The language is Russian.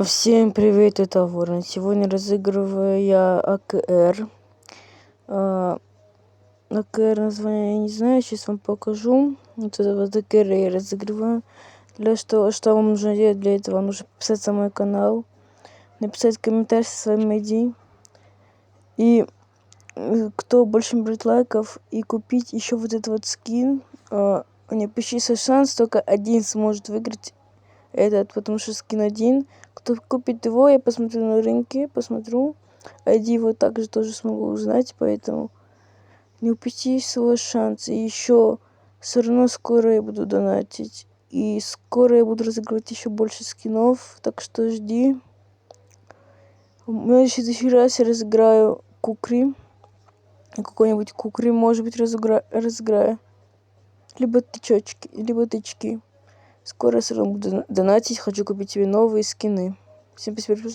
Всем привет, это Ворон. Сегодня разыгрываю я АКР. АКР название я не знаю, сейчас вам покажу. Вот это вот АКР я разыгрываю. Что вам нужно делать для этого? Вам нужно подписаться на мой канал, написать комментарий со своим ID. И кто больше наберет лайков, и купить еще вот этот вот скин. У него почти шанс, только один сможет выиграть этот, потому что скин один. Кто купит его, я посмотрю на рынке, посмотрю. ID его также тоже смогу узнать, поэтому не упусти свой шанс. И еще все равно скоро я буду донатить. И скоро я буду разыгрывать еще больше скинов, так что жди. В следующий раз я разыграю кукри. Какой-нибудь кукри, может быть, разыграю. Либо тычочки, либо тычки. Скоро я все равно буду донатить, хочу купить себе новые скины. Всем спасибо.